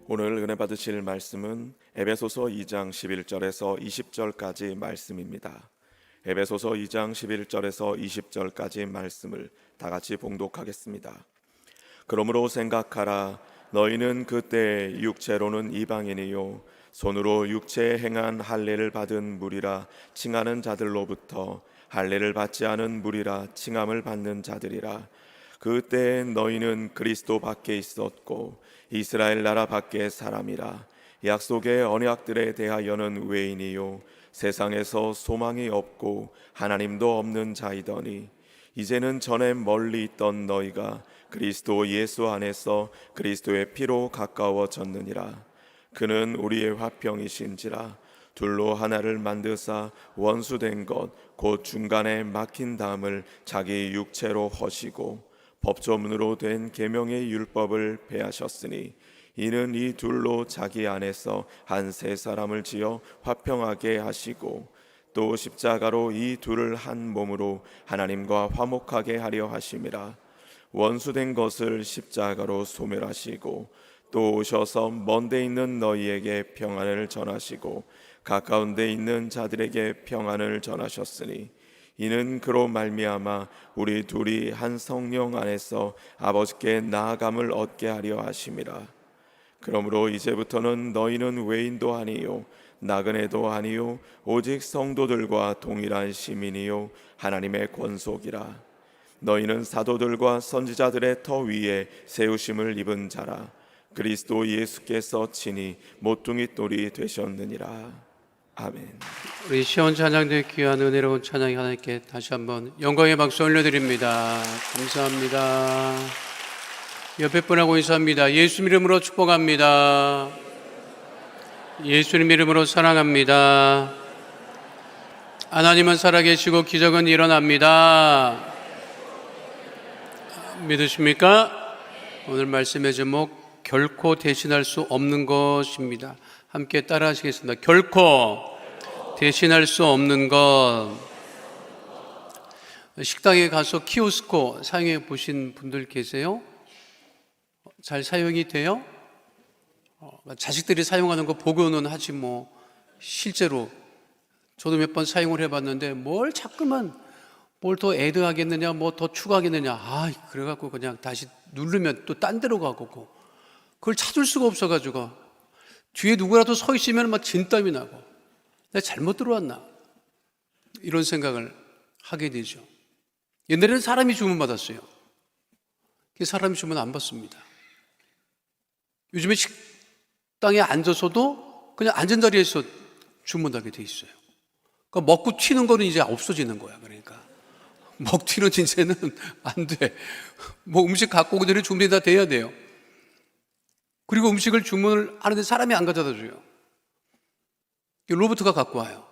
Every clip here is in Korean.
오늘 은혜 받으실 말씀은 에베소서 2장 11절에서 20절까지 말씀입니다. 에베소서 2장 11절에서 20절까지 말씀을 다 같이 봉독하겠습니다. 그러므로 생각하라. 너희는 그때 육체로는 이방인이요 손으로 육체에 행한 할례를 받은 무리라 칭하는 자들로부터 할례를 받지 않은 무리라 칭함을 받는 자들이라. 그때 너희는 그리스도 밖에 있었고 이스라엘 나라 밖의 사람이라. 약속의 언약들에 대하여는 외인이요 세상에서 소망이 없고 하나님도 없는 자이더니 이제는 전에 멀리 있던 너희가 그리스도 예수 안에서 그리스도의 피로 가까워졌느니라. 그는 우리의 화평이신지라. 둘로 하나를 만드사 원수된 것 곧 중간에 막힌 담을 자기 육체로 허시고 법조문으로 된 계명의 율법을 폐하셨으니 이는 이 둘로 자기 안에서 한 세 사람을 지어 화평하게 하시고 또 십자가로 이 둘을 한 몸으로 하나님과 화목하게 하려 하심이라. 원수된 것을 십자가로 소멸하시고 또 오셔서 먼 데 있는 너희에게 평안을 전하시고 가까운 데 있는 자들에게 평안을 전하셨으니 이는 그로 말미암아 우리 둘이 한 성령 안에서 아버지께 나아감을 얻게 하려 하심이라. 그러므로 이제부터는 너희는 외인도 아니요 나그네도 아니요 오직 성도들과 동일한 시민이요 하나님의 권속이라. 너희는 사도들과 선지자들의 터 위에 세우심을 입은 자라. 그리스도 예수께서 친히 모퉁이 돌이 되셨느니라. 아멘. 우리 시온 찬양대 귀한 은혜로운 찬양이 하나님께 다시 한번 영광의 박수 올려드립니다. 감사합니다. 옆에 분하고 인사합니다. 예수님 이름으로 축복합니다. 예수님 이름으로 사랑합니다. 하나님은 살아계시고 기적은 일어납니다. 믿으십니까? 오늘 말씀의 제목 결코 대신할 수 없는 것입니다. 함께 따라 하시겠습니다. 결코 대신할 수 없는 것. 식당에 가서 키오스코 사용해 보신 분들 계세요? 잘 사용이 돼요? 자식들이 사용하는 거 보고는 하지 뭐 실제로 저도 몇 번 사용을 해봤는데 뭘 자꾸만 뭘 더 애드하겠느냐 뭐 더 추가하겠느냐 그래갖고 그냥 다시 누르면 또 딴 데로 가고 그걸 찾을 수가 없어가지고 뒤에 누구라도 서 있으면 막 진땀이 나고 내가 잘못 들어왔나 이런 생각을 하게 되죠. 옛날에는 사람이 주문받았어요. 사람이 주문 안 받습니다. 요즘에 식당에 앉아서도 그냥 앉은 자리에서 주문하게 돼 있어요. 그러니까 먹고 튀는 거는 이제 없어지는 거야. 그러니까 먹 튀는 인생은 안 돼. 뭐 음식 갖고 오기 전에 주문이 다 돼야 돼요. 그리고 음식을 주문을 하는데 사람이 안 가져다 줘요. 로봇가 갖고 와요.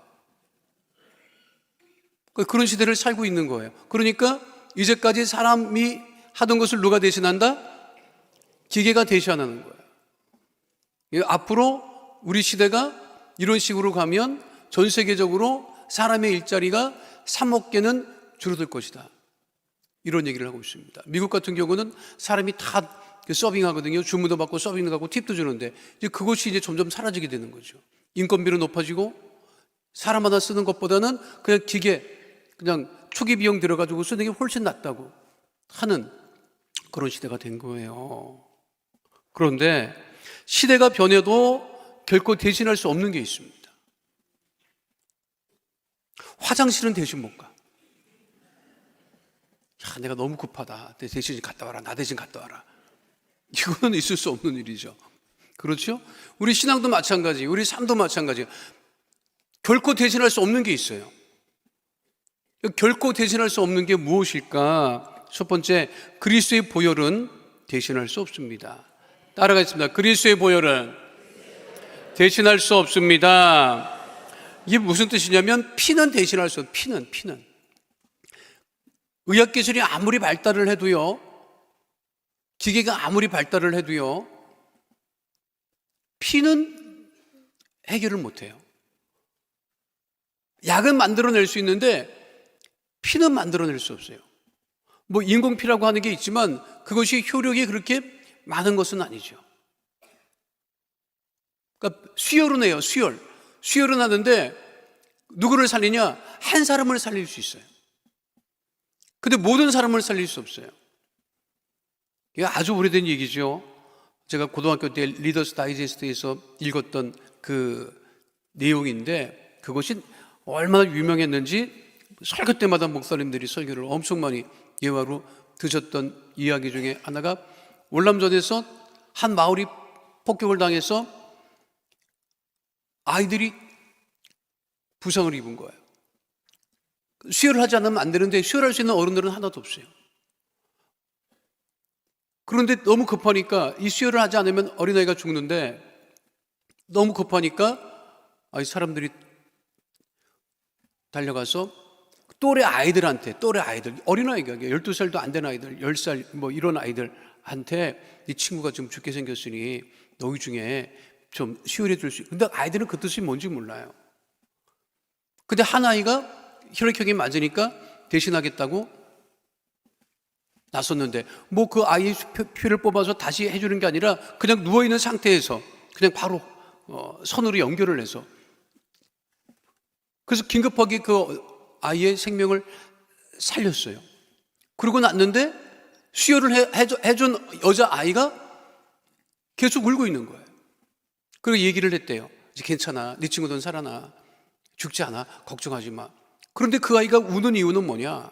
그런 시대를 살고 있는 거예요. 그러니까 이제까지 사람이 하던 것을 누가 대신한다? 기계가 대신하는 거예요. 앞으로 우리 시대가 이런 식으로 가면 전 세계적으로 사람의 일자리가 3억 개는 줄어들 것이다. 이런 얘기를 하고 있습니다. 미국 같은 경우는 사람이 다 서빙하거든요. 주문도 받고 서빙도 하고 팁도 주는데 이제 그것이 이제 점점 사라지게 되는 거죠. 인건비는 높아지고 사람 하나 쓰는 것보다는 그냥 기계, 그냥 초기 비용 들어가지고 쓰는 게 훨씬 낫다고 하는 그런 시대가 된 거예요. 그런데 시대가 변해도 결코 대신할 수 없는 게 있습니다. 화장실은 대신 못 가. 내가 너무 급하다. 내 대신 갔다 와라. 나 대신 갔다 와라. 이거는 있을 수 없는 일이죠. 그렇죠? 우리 신앙도 마찬가지, 우리 삶도 마찬가지. 결코 대신할 수 없는 게 있어요. 결코 대신할 수 없는 게 무엇일까? 첫 번째, 그리스도의 보혈은 대신할 수 없습니다. 따라가겠습니다. 그리스도의 보혈은 대신할 수 없습니다. 이게 무슨 뜻이냐면 피는 대신할 수 없어요. 피는. 의학기술이 아무리 발달을 해도요, 기계가 아무리 발달을 해도요, 피는 해결을 못해요. 약은 만들어낼 수 있는데 피는 만들어낼 수 없어요. 뭐 인공피라고 하는 게 있지만 그것이 효력이 그렇게 많은 것은 아니죠. 그러니까 수혈은 해요. 수혈은 하는데 누구를 살리냐? 한 사람을 살릴 수 있어요. 근데 모든 사람을 살릴 수 없어요. 이게 아주 오래된 얘기죠. 제가 고등학교 때 리더스 다이제스트에서 읽었던 그 내용인데, 그것이 얼마나 유명했는지 설교 때마다 목사님들이 설교를 엄청 많이 예화로 드셨던 이야기 중에 하나가, 월남전에서 한 마을이 폭격을 당해서 아이들이 부상을 입은 거예요. 수혈을 하지 않으면 안 되는데 수혈할 수 있는 어른들은 하나도 없어요. 그런데 너무 급하니까, 이 수혈을 하지 않으면 어린아이가 죽는데 너무 급하니까 사람들이 달려가서 또래 아이들, 어린아이가 12살도 안 된 아이들, 10살 뭐 이런 아이들한테 이 친구가 좀 죽게 생겼으니 너희 중에 좀 수혈해 줄 수 있. 근데 아이들은 그 뜻이 뭔지 몰라요. 근데 한 아이가 혈액형이 맞으니까 대신하겠다고 나섰는데, 뭐 그 아이의 피를 뽑아서 다시 해주는 게 아니라 그냥 누워있는 상태에서 그냥 바로 선으로 연결을 해서, 그래서 긴급하게 그 아이의 생명을 살렸어요. 그러고 났는데 수혈을 해준 여자아이가 계속 울고 있는 거예요. 그리고 얘기를 했대요. 이제 괜찮아, 네 친구들은 살아나, 죽지 않아, 걱정하지 마. 그런데 그 아이가 우는 이유는 뭐냐?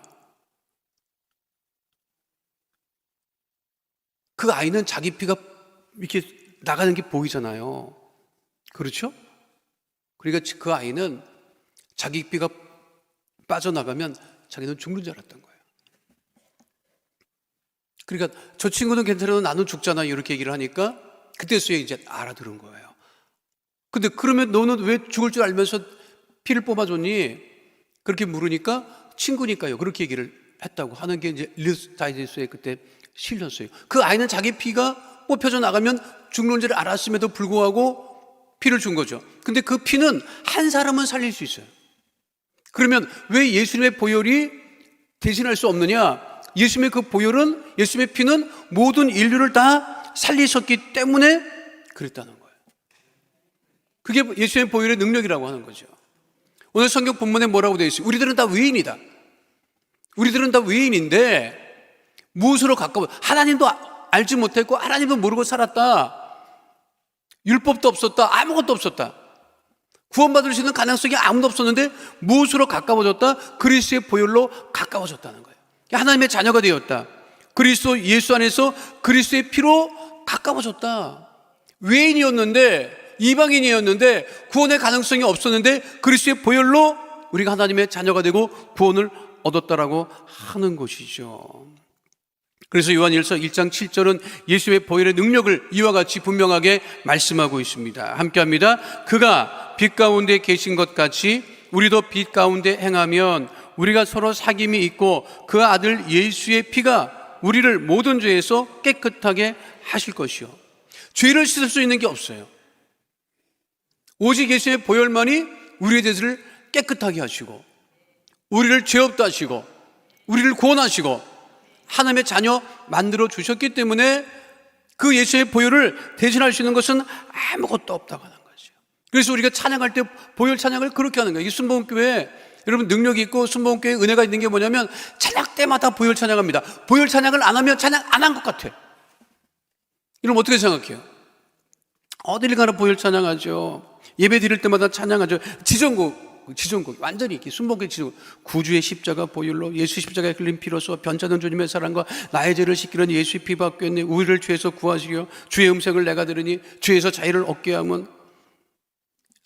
그 아이는 자기 피가 이렇게 나가는 게 보이잖아요. 그렇죠? 그러니까 그 아이는 자기 피가 빠져나가면 자기는 죽는 줄 알았던 거예요. 그러니까 저 친구는 괜찮아도 나는 죽잖아, 이렇게 얘기를 하니까 그때서야 이제 알아들은 거예요. 근데 그러면 너는 왜 죽을 줄 알면서 피를 뽑아줬니? 그렇게 물으니까 친구니까요, 그렇게 얘기를 했다고 하는 게 이제 리더스 다이제스트에 그때 실렸어요. 그 아이는 자기 피가 뽑혀져 나가면 죽는 줄 알았음에도 불구하고 피를 준 거죠. 근데 그 피는 한 사람은 살릴 수 있어요. 그러면 왜 예수님의 보혈이 대신할 수 없느냐? 예수님의 그 보혈은, 예수님의 피는 모든 인류를 다 살리셨기 때문에 그랬다는 거예요. 그게 예수님의 보혈의 능력이라고 하는 거죠. 오늘 성경 본문에 뭐라고 되어 있어요? 우리들은 다 외인이다. 우리들은 다 외인인데 무엇으로 가까워? 하나님도 알지 못했고 하나님도 모르고 살았다. 율법도 없었다. 아무것도 없었다. 구원받을 수 있는 가능성이 아무도 없었는데 무엇으로 가까워졌다? 그리스도의 보혈로 가까워졌다는 거예요. 하나님의 자녀가 되었다. 그리스도 예수 안에서 그리스도의 피로 가까워졌다. 외인이었는데, 이방인이었는데, 구원의 가능성이 없었는데 그리스도의 보혈로 우리가 하나님의 자녀가 되고 구원을 얻었다라고 하는 것이죠. 그래서 요한일서 1장 7절은 예수의 보혈의 능력을 이와 같이 분명하게 말씀하고 있습니다. 함께합니다. 그가 빛 가운데 계신 것 같이 우리도 빛 가운데 행하면 우리가 서로 사귐이 있고 그 아들 예수의 피가 우리를 모든 죄에서 깨끗하게 하실 것이요. 죄를 씻을 수 있는 게 없어요. 오직 예수의 보혈만이 우리의 죄를 깨끗하게 하시고 우리를 죄 없다 하시고 우리를 구원하시고 하나님의 자녀 만들어 주셨기 때문에 그 예수의 보혈을 대신할 수 있는 것은 아무것도 없다고 하는 거죠. 그래서 우리가 찬양할 때 보혈 찬양을 그렇게 하는 거예요. 이 순복음교회 여러분 능력이 있고 순복음교회 은혜가 있는 게 뭐냐면 찬양 때마다 보혈 찬양합니다. 보혈 찬양을 안 하면 찬양 안 한 것 같아. 이럼 어떻게 생각해요? 어딜 가나 보혈 찬양하죠. 예배 드릴 때마다 찬양하죠. 지정곡 완전히 이렇게 순복음의 지정곡. 구주의 십자가 보혈로 예수 십자가에 흘린 피로써 변자는 주님의 사랑과 나의 죄를 씻기는 예수의 피 받겠네. 우리를 죄에서 구하시려 주의 음색을 내가 들으니 죄에서 자유를 얻게 하면,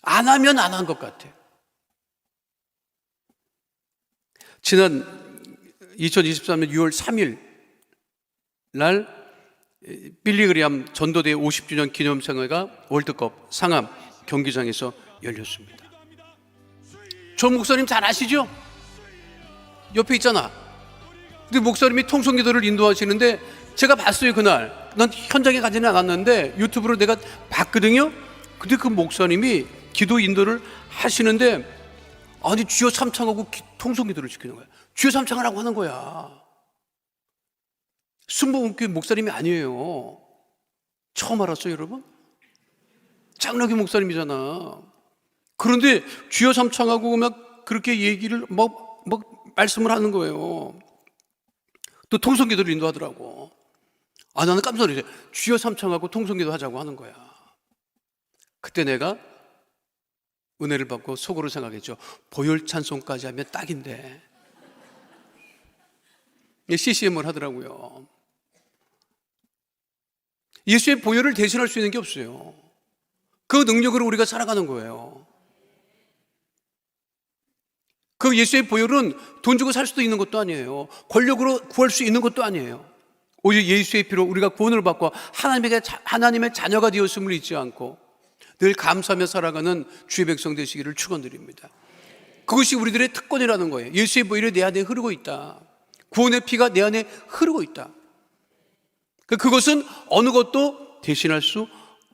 안 하면 안 한 것 같아요. 지난 2023년 6월 3일 날 빌리그리암 전도대 50주년 기념생회가 월드컵 상암 경기장에서 열렸습니다. 저 목사님 잘 아시죠? 옆에 있잖아. 근데 목사님이 통성기도를 인도하시는데 제가 봤어요. 그날 난 현장에 가지는 않았는데 유튜브로 내가 봤거든요. 근데 그 목사님이 기도 인도를 하시는데 아니 주여 삼창하고 통성기도를 시키는 거야. 주여 삼창하라고 하는 거야. 순복음교회 목사님이 아니에요. 처음 알았어요, 여러분? 장로교 목사님이잖아. 그런데 주여 삼창하고 막 그렇게 얘기를 막 말씀을 하는 거예요. 또 통성기도를 인도하더라고. 나는 깜짝 놀랐어요. 주여 삼창하고 통성기도 하자고 하는 거야. 그때 내가 은혜를 받고 속으로 생각했죠. 보혈 찬송까지 하면 딱인데. CCM을 하더라고요. 예수의 보혈을 대신할 수 있는 게 없어요. 그 능력으로 우리가 살아가는 거예요. 그 예수의 보혈은 돈 주고 살 수도 있는 것도 아니에요. 권력으로 구할 수 있는 것도 아니에요. 오히려 예수의 피로 우리가 구원을 받고 하나님의 자녀가 되었음을 잊지 않고 늘 감사하며 살아가는 주의 백성 되시기를 축원드립니다. 그것이 우리들의 특권이라는 거예요. 예수의 보혈이 내 안에 흐르고 있다. 구원의 피가 내 안에 흐르고 있다. 그것은 어느 것도 대신할 수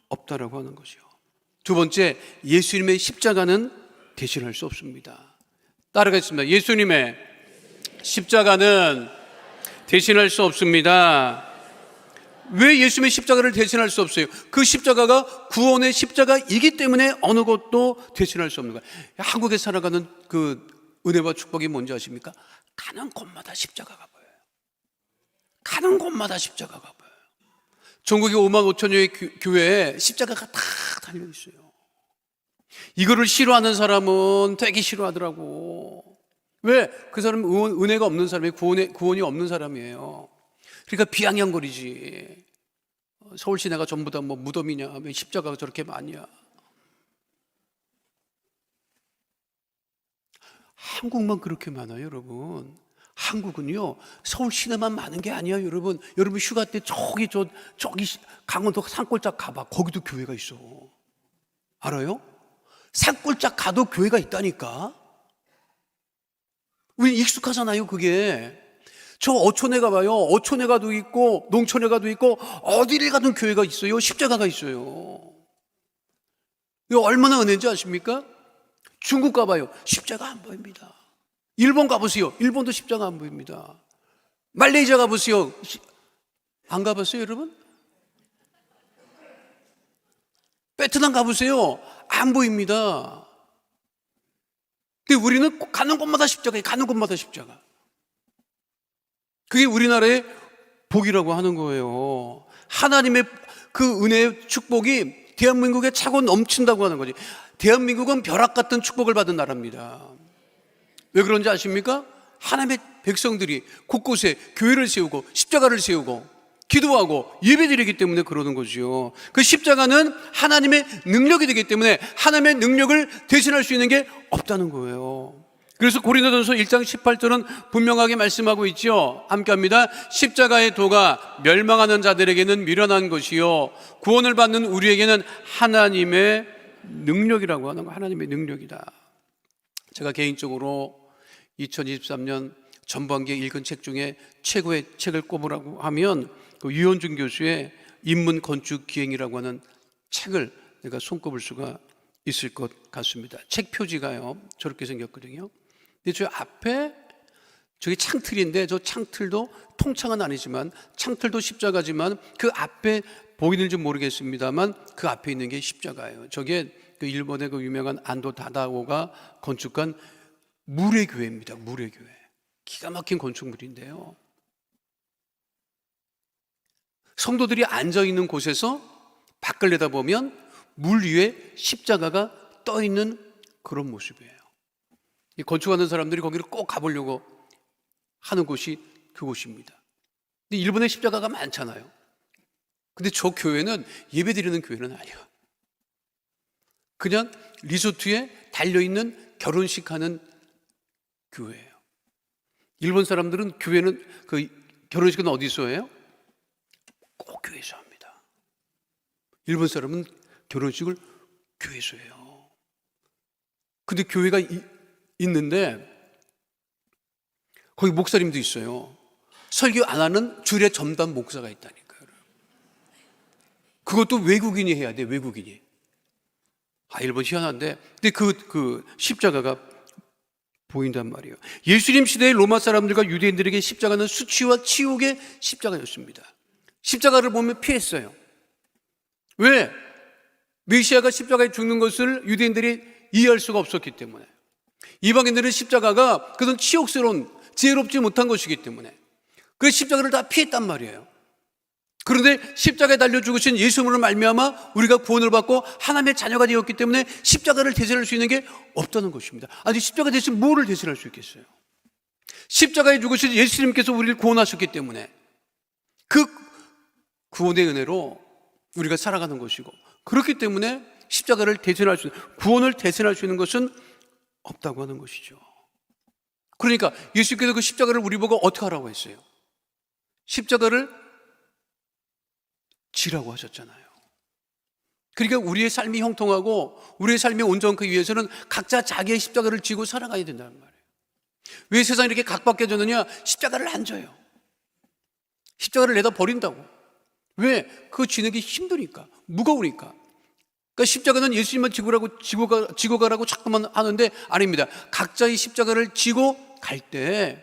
없다라고 하는 거죠. 두 번째, 예수님의 십자가는 대신할 수 없습니다. 따라가겠습니다. 예수님의 십자가는 대신할 수 없습니다. 왜 예수님의 십자가를 대신할 수 없어요? 그 십자가가 구원의 십자가이기 때문에 어느 것도 대신할 수 없는 거예요. 한국에 살아가는 그 은혜와 축복이 뭔지 아십니까? 가는 곳마다 십자가가 보여요. 가는 곳마다 십자가가 보여요. 전국에 5만 5천여의 교회에 십자가가 다 달려 있어요. 이거를 싫어하는 사람은 되게 싫어하더라고. 왜? 그 사람은 은혜가 없는 사람이에요. 구원이 없는 사람이에요. 그러니까 비아냥거리지. 서울 시내가 전부 다 뭐 무덤이냐, 왜 십자가가 저렇게 많냐. 한국만 그렇게 많아요, 여러분. 한국은요, 서울 시내만 많은 게 아니야, 여러분. 여러분 휴가 때 저기 강원도 산골짝 가봐. 거기도 교회가 있어. 알아요? 산골짝 가도 교회가 있다니까. 우리 익숙하잖아요, 그게. 저 어촌에 가봐요. 어촌에 가도 있고 농촌에 가도 있고 어디를 가든 교회가 있어요. 십자가가 있어요. 이거 얼마나 은혜인지 아십니까? 중국 가봐요. 십자가 안 보입니다. 일본 가보세요. 일본도 십자가 안 보입니다. 말레이시아 가보세요. 안 가봤어요, 여러분? 베트남 가보세요. 안 보입니다. 근데 우리는 가는 곳마다 십자가예요. 가는 곳마다 십자가. 그게 우리나라의 복이라고 하는 거예요. 하나님의 그 은혜의 축복이 대한민국에 차고 넘친다고 하는 거지. 대한민국은 벼락 같은 축복을 받은 나라입니다. 왜 그런지 아십니까? 하나님의 백성들이 곳곳에 교회를 세우고 십자가를 세우고 기도하고 예배드리기 때문에 그러는 거죠. 그 십자가는 하나님의 능력이 되기 때문에 하나님의 능력을 대신할 수 있는 게 없다는 거예요. 그래서 고린도전서 1장 18절은 분명하게 말씀하고 있죠. 함께 합니다. 십자가의 도가 멸망하는 자들에게는 미련한 것이요 구원을 받는 우리에게는 하나님의 능력이라고 하는 거. 하나님의 능력이다. 제가 개인적으로 2023년 전반기에 읽은 책 중에 최고의 책을 꼽으라고 하면 그 유현준 교수의 인문 건축 기행이라고 하는 책을 내가 손꼽을 수가 있을 것 같습니다. 책 표지가요 저렇게 생겼거든요. 근데 저 앞에 저기 창틀인데 저 창틀도 통창은 아니지만 창틀도 십자가지만 그 앞에 보이는지 모르겠습니다만 그 앞에 있는 게 십자가예요. 저게 그 일본의 그 유명한 안도 다다오가 건축한 물의 교회입니다. 물의 교회. 기가 막힌 건축물인데요. 성도들이 앉아있는 곳에서 밖을 내다보면 물 위에 십자가가 떠있는 그런 모습이에요. 이 건축하는 사람들이 거기를 꼭 가보려고 하는 곳이 그곳입니다. 근데 일본에 십자가가 많잖아요. 근데 저 교회는 예배드리는 교회는 아니야. 그냥 리조트에 달려있는 결혼식 하는 교회예요. 일본 사람들은 교회는 그 결혼식은 어디서 해요? 꼭 교회에서 합니다. 일본 사람은 결혼식을 교회에서 해요. 근데 교회가 있는데 거기 목사님도 있어요. 설교 안 하는 주례 전담 목사가 있다니까요. 그것도 외국인이 해야 돼. 외국인이. 일본 희한한데 근데 그 십자가가 보인단 말이에요. 예수님 시대의 로마 사람들과 유대인들에게 십자가는 수치와 치욕의 십자가였습니다. 십자가를 보면 피했어요. 왜? 메시아가 십자가에 죽는 것을 유대인들이 이해할 수가 없었기 때문에, 이방인들은 십자가가 그런 치욕스러운, 지혜롭지 못한 것이기 때문에 그 십자가를 다 피했단 말이에요. 그런데 십자가에 달려 죽으신 예수님으로 말미암아 우리가 구원을 받고 하나님의 자녀가 되었기 때문에 십자가를 대신할 수 있는 게 없다는 것입니다. 아니, 십자가 대신 뭐를 대신할 수 있겠어요? 십자가에 죽으신 예수님께서 우리를 구원하셨기 때문에 그 구원의 은혜로 우리가 살아가는 것이고, 그렇기 때문에 십자가를 대신할 수 있는, 구원을 대신할 수 있는 것은 없다고 하는 것이죠. 그러니까 예수님께서 그 십자가를 우리 보고 어떻게 하라고 했어요? 십자가를 지라고 하셨잖아요. 그러니까 우리의 삶이 형통하고 우리의 삶이 온전하기 위해서는 각자 자기의 십자가를 지고 살아가야 된다는 말이에요. 왜 세상이 이렇게 각박해졌느냐? 십자가를 안 져요. 십자가를 내다 버린다고. 왜? 그거 지는 게 힘드니까, 무거우니까. 그러니까 십자가는 예수님만 지고 가라고 자꾸만 하는데 아닙니다. 각자의 십자가를 지고 갈 때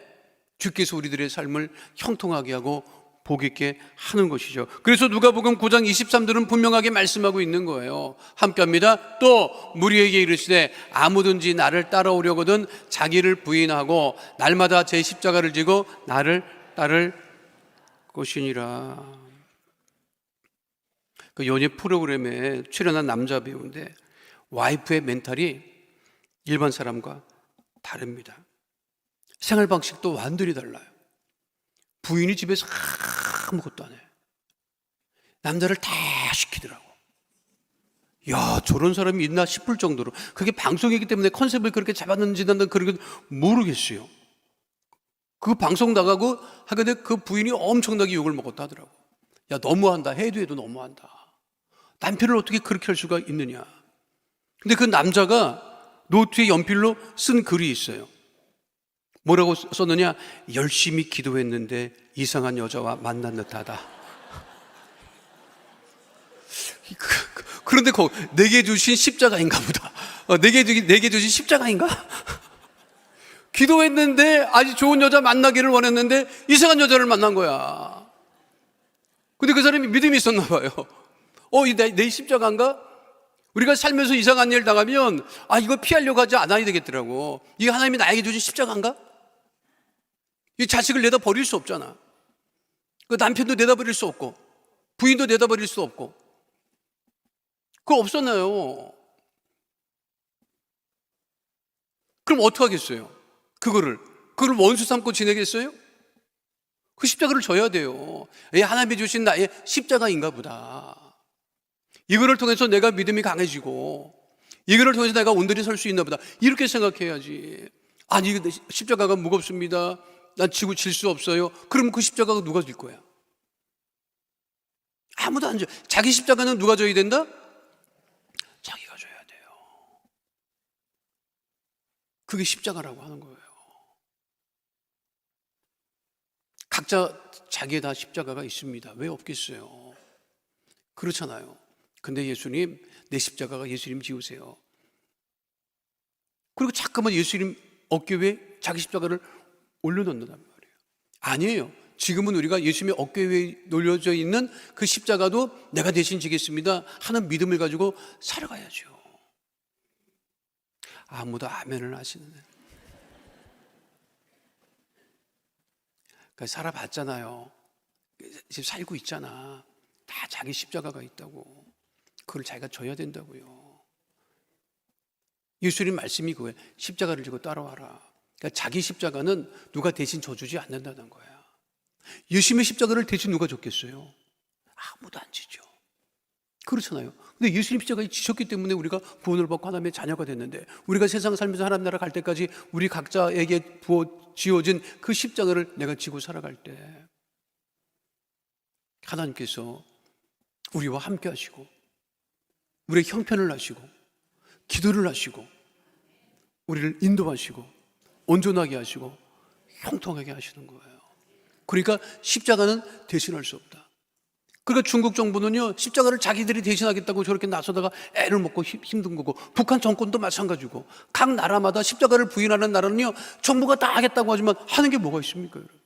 주께서 우리들의 삶을 형통하게 하고 복 있게 하는 것이죠. 그래서 누가복음 9장 23절은 분명하게 말씀하고 있는 거예요. 함께 합니다. 또 무리에게 이르시되 아무든지 나를 따라오려거든 자기를 부인하고 날마다 제 십자가를 지고 나를 따를 것이니라. 그 연예 프로그램에 출연한 남자 배우인데 와이프의 멘탈이 일반 사람과 다릅니다. 생활 방식도 완전히 달라요. 부인이 집에서 아무것도 안 해. 남자를 다 시키더라고. 야, 저런 사람이 있나 싶을 정도로. 그게 방송이기 때문에 컨셉을 그렇게 잡았는지 난 그렇게 모르겠어요. 그 방송 나가고 하게 그 부인이 엄청나게 욕을 먹었다 하더라고. 야, 너무한다. 해도 너무한다. 남편을 어떻게 그렇게 할 수가 있느냐. 근데 그 남자가 노트에 연필로 쓴 글이 있어요. 뭐라고 썼느냐? 열심히 기도했는데 이상한 여자와 만난 듯하다. 그런데 내게 주신 십자가인가 보다. 내게 주신 십자가인가? 기도했는데 아주 좋은 여자 만나기를 원했는데 이상한 여자를 만난 거야. 근데 그 사람이 믿음이 있었나 봐요. 내 십자가인가? 우리가 살면서 이상한 일 당하면 이거 피하려고 하지 않아야 되겠더라고. 이게 하나님이 나에게 주신 십자가인가? 이 자식을 내다 버릴 수 없잖아. 그 남편도 내다 버릴 수 없고 부인도 내다 버릴 수 없고. 그거 없었나요? 그럼 어떡하겠어요? 그걸 원수 삼고 지내겠어요? 그 십자가를 져야 돼요. 하나님이 주신 나의 십자가인가 보다. 이거를 통해서 내가 믿음이 강해지고 이거를 통해서 내가 온전히 설 수 있나 보다. 이렇게 생각해야지. 아니, 십자가가 무겁습니다. 난 지고 질 수 없어요. 그럼 그 십자가가 누가 질 거야? 아무도 안 져. 자기 십자가는 누가 져야 된다? 자기가 져야 돼요. 그게 십자가라고 하는 거예요. 각자 자기의 다 십자가가 있습니다. 왜 없겠어요? 그렇잖아요. 근데 예수님, 내 십자가가 예수님 지우세요. 그리고 자꾸만 예수님 어깨 위에 자기 십자가를 올려놓는단 말이에요. 아니에요. 지금은 우리가 예수님의 어깨 위에 놓여져 있는 그 십자가도 내가 대신 지겠습니다 하는 믿음을 가지고 살아가야죠. 아무도 아멘을 하시는. 그러니까 살아봤잖아요. 지금 살고 있잖아. 다 자기 십자가가 있다고. 그걸 자기가 져야 된다고요. 예수님 말씀이 그거예요. 십자가를 지고 따라와라. 그러니까 자기 십자가는 누가 대신 져주지 않는다는 거야. 예수님의 십자가를 대신 누가 졌겠어요? 아무도 안 지죠. 그렇잖아요. 근데 예수님 십자가에 지셨기 때문에 우리가 구원을 받고 하나님의 자녀가 됐는데, 우리가 세상 살면서 하나님 나라 갈 때까지 우리 각자에게 지어진 그 십자가를 내가 지고 살아갈 때 하나님께서 우리와 함께 하시고 우리의 형편을 하시고 기도를 하시고 우리를 인도하시고 온전하게 하시고 형통하게 하시는 거예요. 그러니까 십자가는 대신할 수 없다. 그러니까 중국 정부는요, 십자가를 자기들이 대신하겠다고 저렇게 나서다가 애를 먹고 힘든 거고, 북한 정권도 마찬가지고, 각 나라마다 십자가를 부인하는 나라는요, 정부가 다 하겠다고 하지만 하는 게 뭐가 있습니까, 여러분?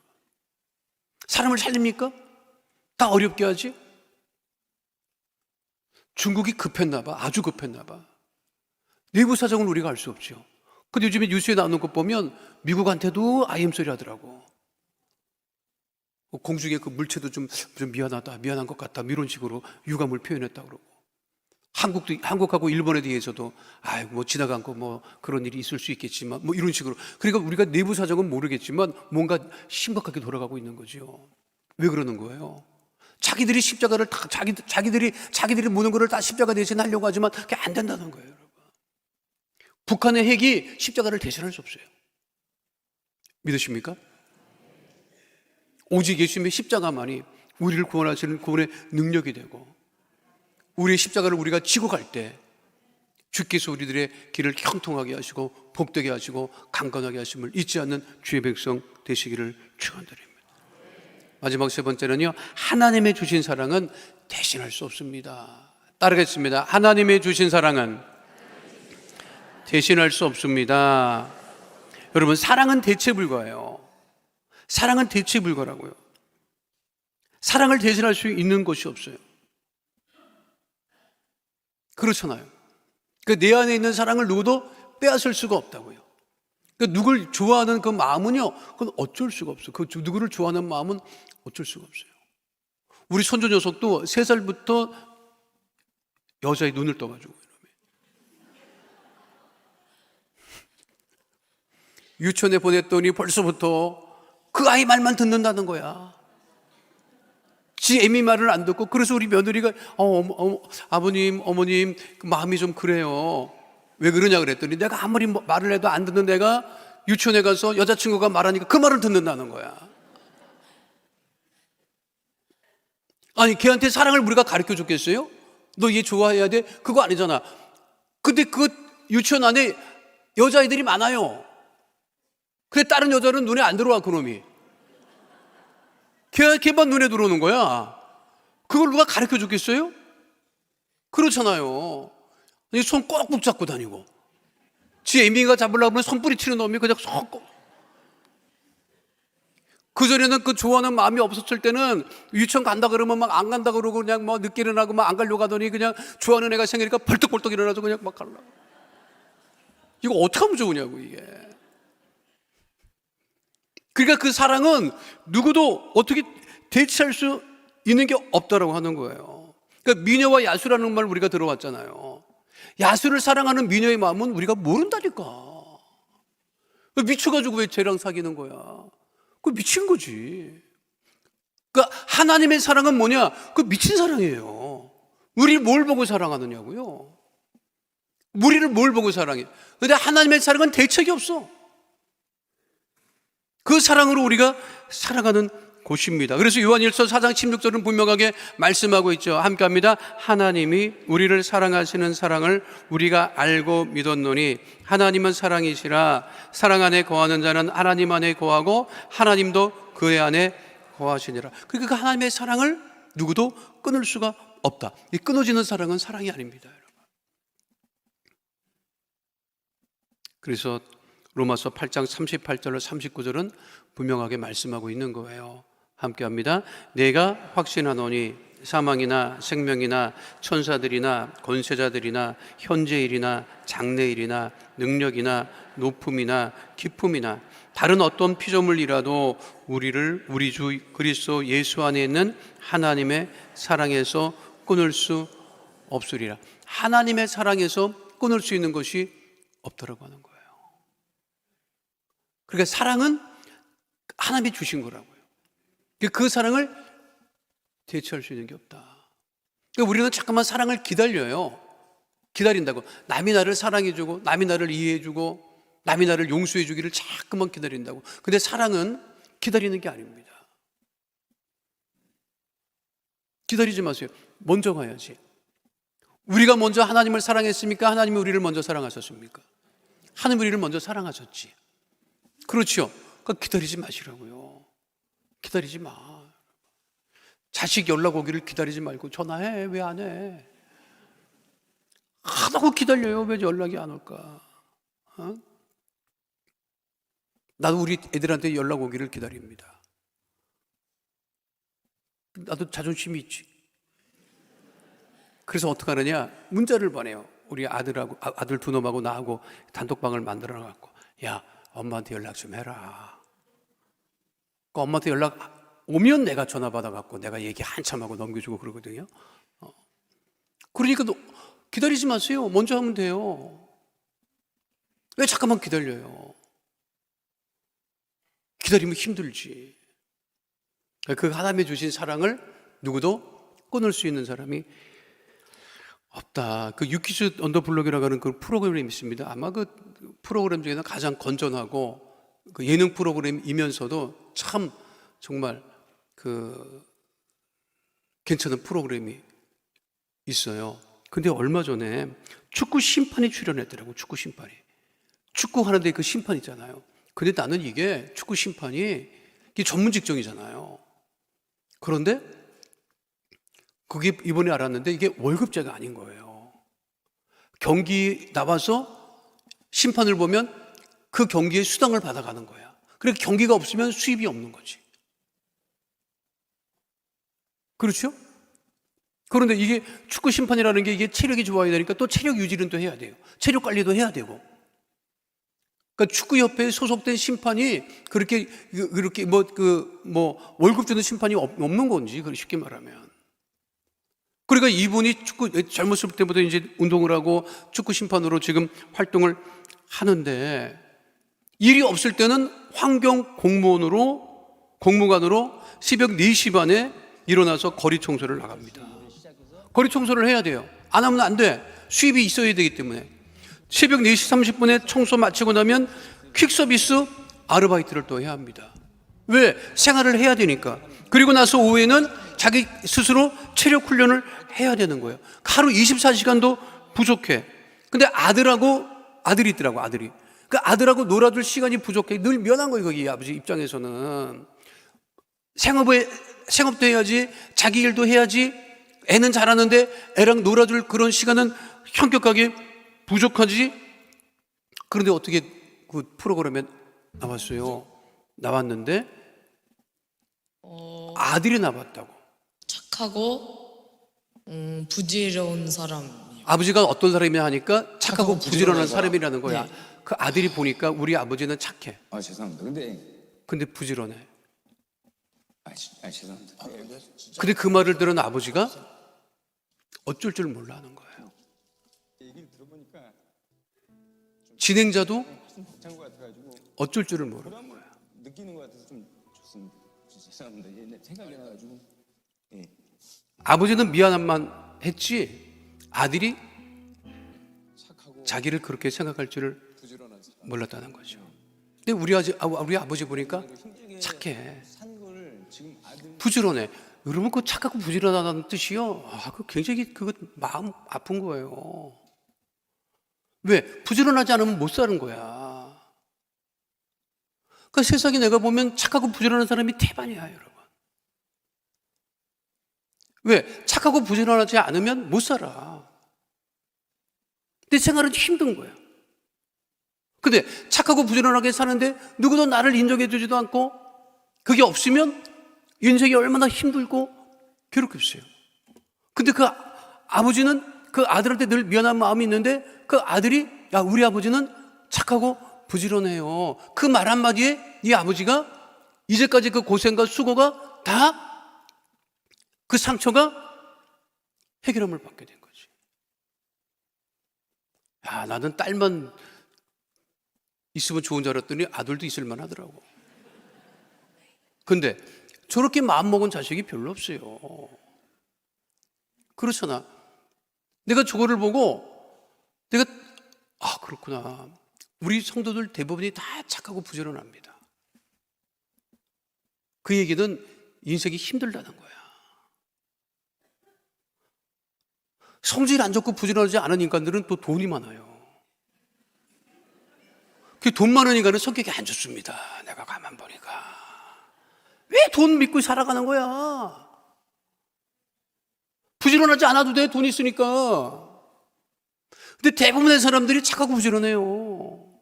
사람을 살립니까? 다 어렵게 하지? 중국이 급했나 봐. 아주 급했나 봐. 내부 사정을 우리가 알 수 없죠. 근데 요즘에 뉴스에 나오는 것 보면 미국한테도 아이엠 소리 하더라고. 공중에 그 물체도 좀 미안하다, 미안한 것 같다, 이런 식으로 유감을 표현했다 그러고. 한국하고 일본에 대해서도 뭐 지나간 거 뭐 그런 일이 있을 수 있겠지만 뭐 이런 식으로. 그러니까 우리가 내부 사정은 모르겠지만 뭔가 심각하게 돌아가고 있는 거죠. 왜 그러는 거예요? 자기들이 십자가를 다 자기들이 모든 것을 다 십자가 대신하려고 하지만 그게 안 된다는 거예요, 여러분. 북한의 핵이 십자가를 대신할 수 없어요. 믿으십니까? 오직 예수님의 십자가만이 우리를 구원하시는 구원의 능력이 되고, 우리의 십자가를 우리가 지고 갈 때 주께서 우리들의 길을 형통하게 하시고 복되게 하시고 강건하게 하심을 잊지 않는 주의 백성 되시기를 축원드립니다. 마지막 세 번째는요, 하나님의 주신 사랑은 대신할 수 없습니다. 따르겠습니다. 하나님의 주신 사랑은 대신할 수 없습니다. 여러분, 사랑은 대체 불가예요. 사랑은 대체 불가라고요. 사랑을 대신할 수 있는 것이 없어요. 그렇잖아요. 그러니까 내 안에 있는 사랑을 누구도 빼앗을 수가 없다고요. 그러니까 누굴 좋아하는 그 마음은요, 그건 어쩔 수가 없어요. 그 누구를 좋아하는 마음은 어쩔 수가 없어요. 우리 손주 녀석도 3살부터 여자의 눈을 떠가지고 유치원에 보냈더니 벌써부터 그 아이 말만 듣는다는 거야. 지 애미 말을 안 듣고. 그래서 우리 며느리가 아버님, 어머님 그 마음이 좀 그래요. 왜 그러냐 그랬더니 내가 아무리 말을 해도 안 듣는 애가 유치원에 가서 여자친구가 말하니까 그 말을 듣는다는 거야. 아니, 걔한테 사랑을 우리가 가르쳐 줬겠어요? 너 얘 좋아해야 돼? 그거 아니잖아. 근데 그 유치원 안에 여자애들이 많아요. 근데 다른 여자는 눈에 안 들어와, 그놈이. 걔만 눈에 들어오는 거야. 그걸 누가 가르쳐 줬겠어요? 그렇잖아요. 손 꼭 붙잡고 다니고. 지 애미가 잡으려고 하면 손뿌리 치는 놈이 그냥 손 꼭. 그전에는 그 좋아하는 마음이 없었을 때는 유치원 간다 그러면 막 안 간다 그러고 그냥 뭐 늦게 일어나고 막 안 가려고 하더니 그냥 좋아하는 애가 생기니까 벌떡벌떡 일어나서 그냥 막 가려고. 이거 어떻게 하면 좋으냐고, 이게. 그러니까 그 사랑은 누구도 어떻게 대체할 수 있는 게 없다라고 하는 거예요. 그러니까 미녀와 야수라는 말 우리가 들어왔잖아요. 야수를 사랑하는 미녀의 마음은 우리가 모른다니까. 미쳐가지고 왜 쟤랑 사귀는 거야? 그거 미친 거지. 그러니까 하나님의 사랑은 뭐냐? 그 미친 사랑이에요. 우리를 뭘 보고 사랑하느냐고요? 우리를 뭘 보고 사랑해? 근데 하나님의 사랑은 대책이 없어. 그 사랑으로 우리가 살아가는 곳입니다. 그래서 요한일서 4장 16절은 분명하게 말씀하고 있죠. 함께 합니다. 하나님이 우리를 사랑하시는 사랑을 우리가 알고 믿었노니 하나님은 사랑이시라. 사랑 안에 거하는 자는 하나님 안에 거하고 하나님도 그의 안에 거하시니라. 그러니까 그 하나님의 사랑을 누구도 끊을 수가 없다. 이 끊어지는 사랑은 사랑이 아닙니다, 여러분. 그래서 로마서 8장 38절로 39절은 분명하게 말씀하고 있는 거예요. 함께 합니다. 내가 확신하노니 사망이나 생명이나 천사들이나 권세자들이나 현재일이나 장래일이나 능력이나 높음이나 깊음이나 다른 어떤 피조물이라도 우리를 우리 주 그리스도 예수 안에 있는 하나님의 사랑에서 끊을 수 없으리라. 하나님의 사랑에서 끊을 수 있는 것이 없더라고 하는 거예요. 그러니까 사랑은 하나님이 주신 거라고요. 그 사랑을 대체할 수 있는 게 없다. 그러니까 우리는 잠깐만 사랑을 기다려요. 기다린다고. 남이 나를 사랑해주고 남이 나를 이해해주고 남이 나를 용서해주기를 자꾸만 기다린다고. 근데 사랑은 기다리는 게 아닙니다. 기다리지 마세요. 먼저 가야지. 우리가 먼저 하나님을 사랑했습니까? 하나님이 우리를 먼저 사랑하셨습니까? 하나님이 우리를 먼저 사랑하셨지. 그렇죠. 그러니까 기다리지 마시라고요. 기다리지 마. 자식 연락 오기를 기다리지 말고 전화해. 왜 안 해? 하다고 기다려요. 왜 연락이 안 올까? 어? 나도 우리 애들한테 연락 오기를 기다립니다. 나도 자존심이 있지. 그래서 어떻게 하느냐? 문자를 보내요. 우리 아들 두 놈하고 나하고 단톡방을 만들어 놔갖고, 야, 엄마한테 연락 좀 해라. 그 엄마한테 연락 오면 내가 전화 받아갖고 내가 얘기 한참 하고 넘겨주고 그러거든요. 그러니까 기다리지 마세요. 먼저 하면 돼요. 왜 잠깐만 기다려요? 기다리면 힘들지. 그 하나님이 주신 사랑을 누구도 끊을 수 있는 사람이 없다. 그 유키즈 언더블럭이라고 하는 그 프로그램이 있습니다. 아마 그 프로그램 중에서 가장 건전하고 그 예능 프로그램이면서도 참 정말 그 괜찮은 프로그램이 있어요. 근데 얼마 전에 축구 심판이 출연했더라고. 축구 심판이. 축구 하는데 그 심판 있잖아요. 근데 나는 이게 축구 심판이 이게 전문 직종이잖아요. 그런데 그게 이번에 알았는데 이게 월급제가 아닌 거예요. 경기 나와서 심판을 보면 그 경기에 수당을 받아가는 거야. 그러니까 경기가 없으면 수입이 없는 거지. 그렇죠? 그런데 이게 축구 심판이라는 게 이게 체력이 좋아야 되니까 또 체력 유지는 또 해야 돼요. 체력 관리도 해야 되고. 그러니까 축구협회에 소속된 심판이 그렇게 월급 주는 심판이 없는 건지, 쉽게 말하면. 그러니까 이분이 축구 젊었을 때부터 이제 운동을 하고 축구 심판으로 지금 활동을 하는데 일이 없을 때는 환경 공무관으로 새벽 4시 반에 일어나서 거리 청소를 나갑니다. 거리 청소를 해야 돼요. 안 하면 안 돼. 수입이 있어야 되기 때문에. 새벽 4시 30분에 청소 마치고 나면 퀵 서비스 아르바이트를 또 해야 합니다. 왜? 생활을 해야 되니까. 그리고 나서 오후에는 자기 스스로 체력 훈련을 해야 되는 거예요. 하루 24시간도 부족해. 근데 아들이 있더라고, 아들이. 그 아들하고 놀아줄 시간이 부족해. 늘 미안한 거예요, 거기 아버지 입장에서는. 생업도 해야지, 자기 일도 해야지, 애는 잘하는데 애랑 놀아줄 그런 시간은 현격하게 부족하지. 그런데 어떻게 그 프로그램에 나왔는데 아들이 나왔다고. 착하고 부지런한 사람. 아버지가 어떤 사람이냐 하니까 착하고 부지런한 사람이라는 거야. 네. 그 아들이 보니까 우리 아버지는 착해. 죄송합니다. 근데 부지런해. 죄송합니다. 근데 그 말을 들은 아버지가 어쩔 줄 몰라 하는 거예요. 얘기를 들어보니까 진행자도 벅찬 것 같아가지고 어쩔 줄을 모르는 그런 거예요. 느끼는 것 같아서 좀 좋습니다. 죄송합니다. 생각이 나가지고. 아버지는 미안함만 했지 아들이 착하고 자기를 그렇게 생각할 줄을 부지런한 사람. 몰랐다는 거죠. 근데 우리 아버지 보니까 착해, 산 거를 지금 아들 부지런해. 여러분 그 착하고 부지런하다는 뜻이요. 그 굉장히 마음 아픈 거예요. 왜? 부지런하지 않으면 못 사는 거야. 그 세상에 내가 보면 착하고 부지런한 사람이 태반이야, 여러분. 왜? 착하고 부지런하지 않으면 못 살아. 내 생활은 힘든 거야. 근데 착하고 부지런하게 사는데 누구도 나를 인정해 주지도 않고 그게 없으면 인생이 얼마나 힘들고 괴롭겠어요. 근데 그 아버지는 그 아들한테 늘 미안한 마음이 있는데 그 아들이 야, 우리 아버지는 착하고 부지런해요. 그 말 한마디에 이 아버지가 이제까지 그 고생과 수고가 다 그 상처가 해결함을 받게 된 거지. 야, 나는 딸만 있으면 좋은 줄 알았더니 아들도 있을 만하더라고. 근데 저렇게 마음먹은 자식이 별로 없어요. 그렇잖아. 내가 저거를 보고 내가 그렇구나. 우리 성도들 대부분이 다 착하고 부지런합니다. 그 얘기는 인생이 힘들다는 거야. 성질 안 좋고 부지런하지 않은 인간들은 또 돈이 많아요. 그 돈 많은 인간은 성격이 안 좋습니다. 내가 가만 보니까. 왜 돈 믿고 살아가는 거야? 부지런하지 않아도 돼, 돈 있으니까. 근데 대부분의 사람들이 착하고 부지런해요.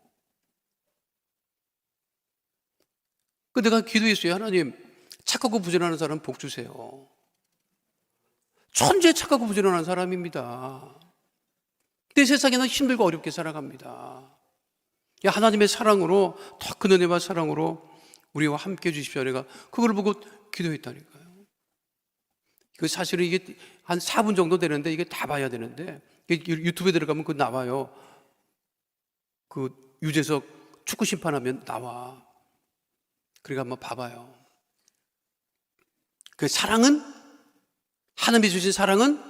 내가 기도했어요. 하나님, 착하고 부지런한 사람 복 주세요. 천재 착하고 부지런한 사람입니다. 내 세상에는 힘들고 어렵게 살아갑니다. 하나님의 사랑으로, 더 큰 은혜와 사랑으로 우리와 함께 해주십시오. 내가 그걸 보고 기도했다니까요. 사실은 이게 한 4분 정도 되는데 이게 다 봐야 되는데, 유튜브에 들어가면 그거 나와요. 그 유재석 축구 심판하면 나와. 그러니까 한번 봐봐요. 그 사랑은, 하나님이 주신 사랑은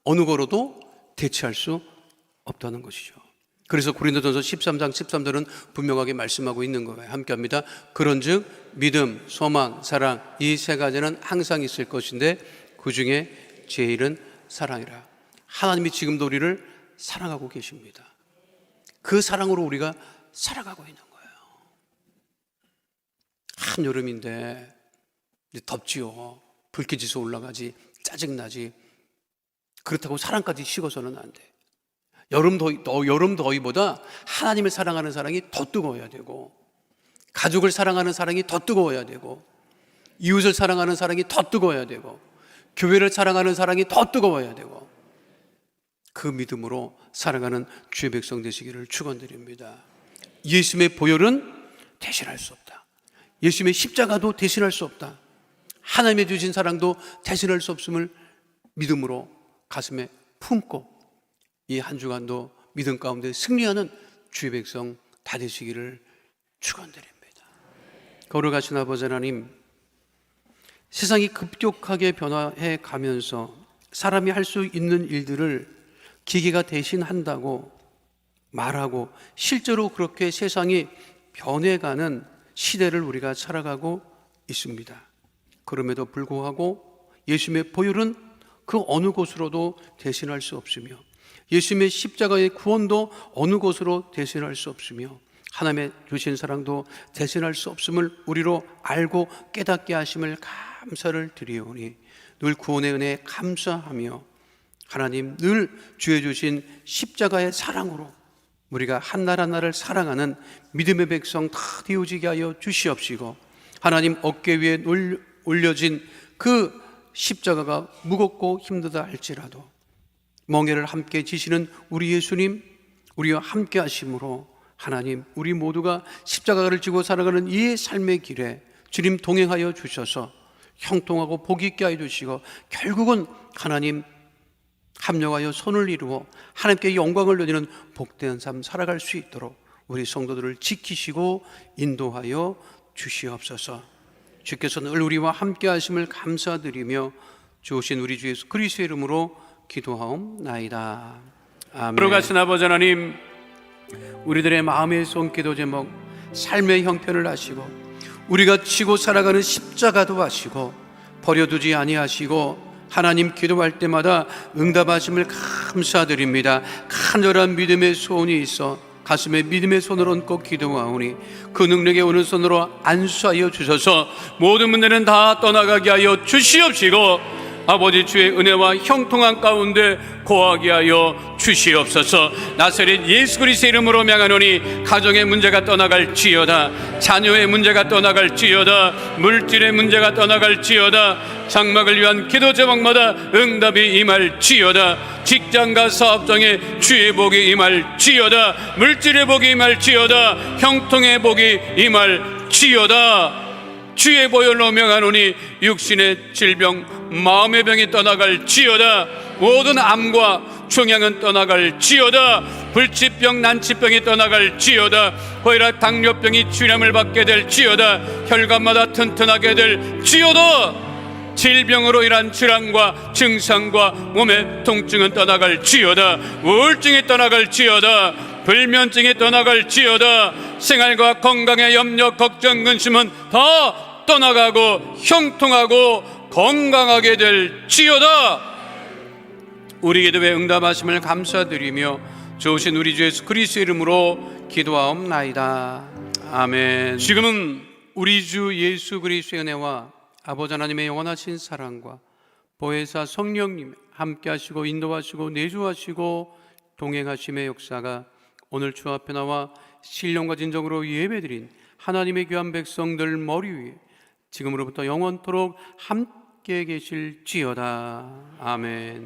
어느 거로도 대체할 수 없다는 것이죠. 그래서 고린도전서 13장 13절은 분명하게 말씀하고 있는 거예요. 함께 합니다. 그런즉 믿음, 소망, 사랑, 이 세 가지는 항상 있을 것인데 그 중에 제일은 사랑이라. 하나님이 지금도 우리를 사랑하고 계십니다. 그 사랑으로 우리가 살아가고 있는 거예요. 한여름인데 덥지요. 불쾌지수 올라가지, 짜증나지. 그렇다고 사랑까지 식어서는 안 돼. 여름 더위보다 하나님을 사랑하는 사랑이 더 뜨거워야 되고, 가족을 사랑하는 사랑이 더 뜨거워야 되고, 이웃을 사랑하는 사랑이 더 뜨거워야 되고, 교회를 사랑하는 사랑이 더 뜨거워야 되고, 그 믿음으로 살아가는 주의 백성 되시기를 축원드립니다. 예수님의 보혈은 대신할 수 없다. 예수님의 십자가도 대신할 수 없다. 하나님의 주신 사랑도 대신할 수 없음을 믿음으로 가슴에 품고 이 한 주간도 믿음 가운데 승리하는 주의 백성 다 되시기를 축원드립니다. 거룩하신 아버지 하나님, 세상이 급격하게 변화해 가면서 사람이 할 수 있는 일들을 기계가 대신한다고 말하고 실제로 그렇게 세상이 변해가는 시대를 우리가 살아가고 있습니다. 그럼에도 불구하고 예수님의 보혈은 그 어느 곳으로도 대신할 수 없으며, 예수님의 십자가의 구원도 어느 곳으로 대신할 수 없으며, 하나님의 주신 사랑도 대신할 수 없음을 우리로 알고 깨닫게 하심을 감사를 드리오니 늘 구원의 은혜에 감사하며, 하나님 늘 주의 주신 십자가의 사랑으로 우리가 한날 한날을 사랑하는 믿음의 백성 다 되어지게 하여 주시옵시고, 하나님 어깨 위에 올려진 그 십자가가 무겁고 힘들다 할지라도 멍에를 함께 지시는 우리 예수님, 우리와 함께 하심으로 하나님 우리 모두가 십자가를 지고 살아가는 이 삶의 길에 주님 동행하여 주셔서 형통하고 복 있게 하여 주시고, 결국은 하나님 합력하여 손을 이루어 하나님께 영광을 돌리는 복된 삶 살아갈 수 있도록 우리 성도들을 지키시고 인도하여 주시옵소서. 주께서 늘 우리와 함께 하심을 감사드리며 주오신 우리 주 예수 그리스도의 이름으로 기도하옵나이다. 아멘. 거룩하신 아버지 하나님, 우리들의 마음의 손기도 제목, 삶의 형편을 아시고 우리가 지고 살아가는 십자가도 아시고 버려두지 아니하시고 하나님 기도할 때마다 응답하심을 감사드립니다. 간절한 믿음의 소원이 있어 가슴에 믿음의 손을 얹고 기도하오니 그 능력의 오는 손으로 안수하여 주셔서 모든 문제는 다 떠나가게 하여 주시옵시고, 아버지 주의 은혜와 형통한 가운데 거하게 하여 주시옵소서. 나사렛 예수 그리스도의 이름으로 명하노니 가정의 문제가 떠나갈지어다, 자녀의 문제가 떠나갈지어다, 물질의 문제가 떠나갈지어다, 장막을 위한 기도 제목마다 응답이 임할지어다, 직장과 사업장에 주의 복이 임할지어다, 물질의 복이 임할지어다, 형통의 복이 임할지어다. 주의 보혈로 명하노니 육신의 질병, 마음의 병이 떠나갈지어다, 모든 암과 종양은 떠나갈지어다, 불치병, 난치병이 떠나갈지어다, 고혈압, 당뇨병이 주량을 받게 될지어다, 혈관마다 튼튼하게 될지어다, 질병으로 인한 질환과 증상과 몸의 통증은 떠나갈지어다, 우울증이 떠나갈지어다, 불면증이 떠나갈지어다, 생활과 건강의 염려, 걱정, 근심은 다 떠나가고 형통하고 건강하게 될지어다. 우리 기도에 응답하심을 감사드리며 좋으신 우리 주 예수 그리스도의 이름으로 기도하옵나이다. 아멘. 지금은 우리 주 예수 그리스도의 은혜와 아버지 하나님의 영원하신 사랑과 보혜사 성령님 함께 하시고 인도하시고 내주하시고 동행하심의 역사가 오늘 주 앞에 나와 신령과 진정으로 예배드린 하나님의 귀한 백성들 머리 위에 지금으로부터 영원토록 함께 함께 계실지어다. 아멘.